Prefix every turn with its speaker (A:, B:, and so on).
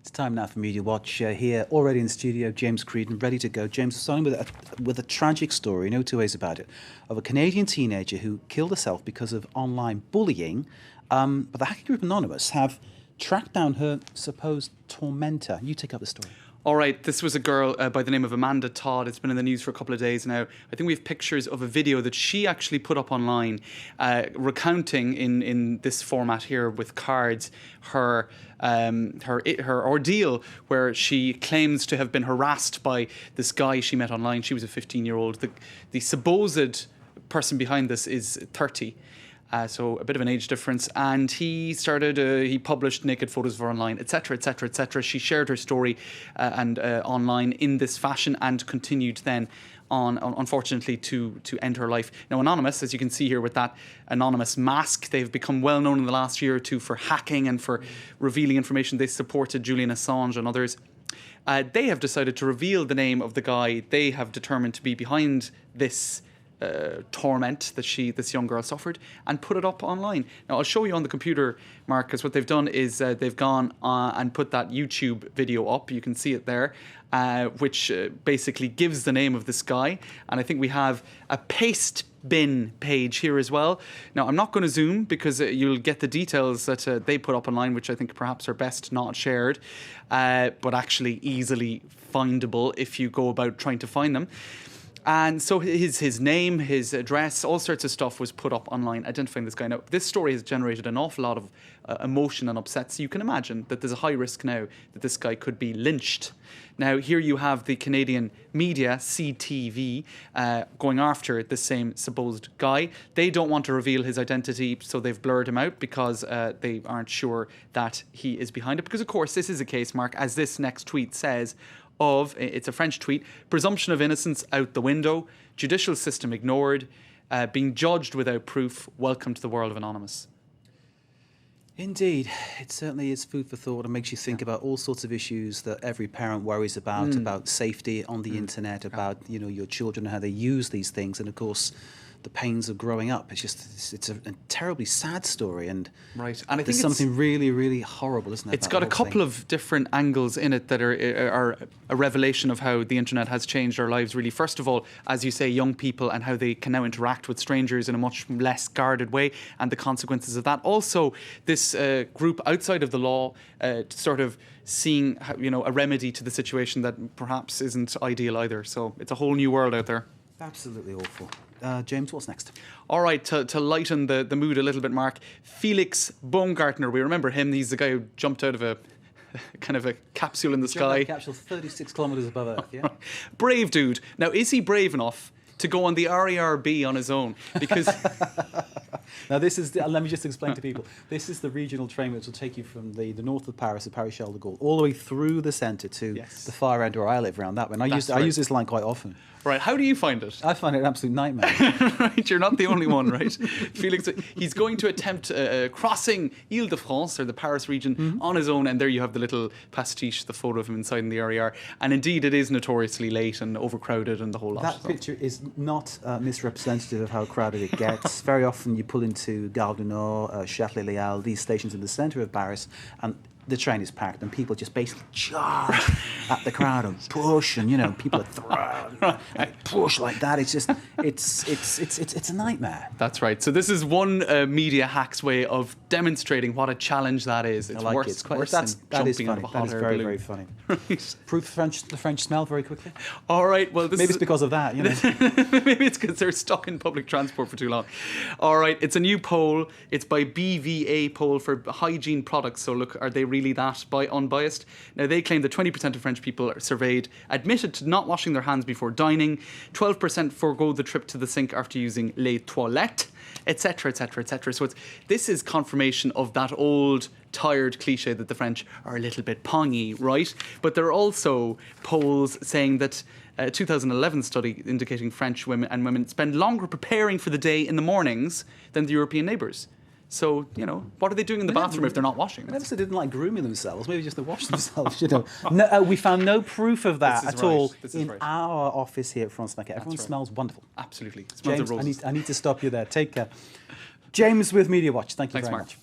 A: It's time now for Media Watch. Here, already in the studio, James Creedon, ready to go. James, we're starting with a tragic story, no two ways about it, of a Canadian teenager who killed herself because of online bullying. But the hacking group Anonymous have tracked down her supposed tormentor. You take up the story.
B: All right, this was a girl by the name of Amanda Todd. It's been in the news for a couple of days now. I think we have pictures of a video that she actually put up online, recounting in this format here with cards her ordeal, where she claims to have been harassed by this guy she met online. She was a 15-year-old. The supposed person behind this is 30. So a bit of an age difference, and he published naked photos of her online, etc., etc., etc. She shared her story and online in this fashion, and continued then on, unfortunately, to end her life. Now, Anonymous, as you can see here with that anonymous mask, they've become well known in the last year or two for hacking and for revealing information. They supported Julian Assange and others. They have decided to reveal the name of the guy they have determined to be behind this torment that this young girl suffered, and put it up online. Now, I'll show you on the computer, Mark, because what they've done is they've gone and put that YouTube video up. You can see it there, which basically gives the name of this guy. And I think we have a paste bin page here as well. Now, I'm not going to zoom because you'll get the details that they put up online, which I think perhaps are best not shared, but actually easily findable if you go about trying to find them. And so his name, his address, all sorts of stuff was put up online identifying this guy. Now, this story has generated an awful lot of emotion and upset. So you can imagine that there's a high risk now that this guy could be lynched. Now, here you have the Canadian media, CTV, going after the same supposed guy. They don't want to reveal his identity, so they've blurred him out because they aren't sure that he is behind it. Because, of course, this is a case, Mark, as this next tweet says, it's a French tweet, presumption of innocence out the window, judicial system ignored, being judged without proof, welcome to the world of Anonymous.
A: Indeed, it certainly is food for thought and makes you think about all sorts of issues that every parent worries about safety on the internet, about your children and how they use these things, and of course the pains of growing up. It's a terribly sad story, and
B: right. And I think
A: there's something really, really horrible, isn't it?
B: It's got a couple of different angles in it that are a revelation of how the internet has changed our lives, really. First of all, as you say, young people and how they can now interact with strangers in a much less guarded way, and the consequences of that. Also, this group outside of the law sort of seeing a remedy to the situation that perhaps isn't ideal either. So it's a whole new world out there.
A: Absolutely awful. James, what's next?
B: All right, to lighten the mood a little bit, Mark, Felix Baumgartner. We remember him. He's the guy who jumped out of a kind of a capsule in the sky.
A: Capsule 36 kilometres above Earth, yeah.
B: Brave dude. Now, is he brave enough to go on the RERB on his own? Because
A: now this is let me just explain to people. This is the regional train which will take you from the north of Paris, the Paris Charles de Gaulle, all the way through the centre to the far end where I live, around that way. I use this line quite often.
B: Right, how do you find it?
A: I find it an absolute nightmare.
B: Right, you're not the only one, right? Felix, he's going to attempt crossing Ile-de-France, or the Paris region, on his own, and there you have the little pastiche, the photo of him inside in the RER. And indeed, it is notoriously late and overcrowded and the whole lot.
A: That picture is not misrepresentative of how crowded it gets. Very often you pull into Gare du Nord, Châtelet-Léal, these stations in the centre of Paris, and the train is packed, and people just basically charge at the crowd and push, and people are thrown and push like that. It's just, it's a nightmare.
B: That's right. So this is one media hack's way of demonstrating what a challenge that is. It's worse than jumping out of a hot air balloon.
A: Very funny. Proof the French smell very quickly.
B: All right. Well,
A: maybe it's because of that.
B: Maybe it's because they're stuck in public transport for too long. All right. It's a new poll. It's by BVA poll for hygiene products. So look, are they really that unbiased? Now, they claim that 20% of French people surveyed admitted to not washing their hands before dining, 12% forego the trip to the sink after using les toilettes, etc., etc., etc. So this is confirmation of that old tired cliche that the French are a little bit pongy, right? But there are also polls saying that a 2011 study indicating French women spend longer preparing for the day in the mornings than the European neighbours. So, what are they doing in the bathroom if they're not washing?
A: Maybe they didn't like grooming themselves. Maybe just they wash themselves. No, we found no proof of that at all in our office here at France 24. Everyone smells wonderful.
B: Absolutely. It smells
A: James,
B: of roses.
A: I need to stop you there. Take care. James with Media Watch. Thank you very much.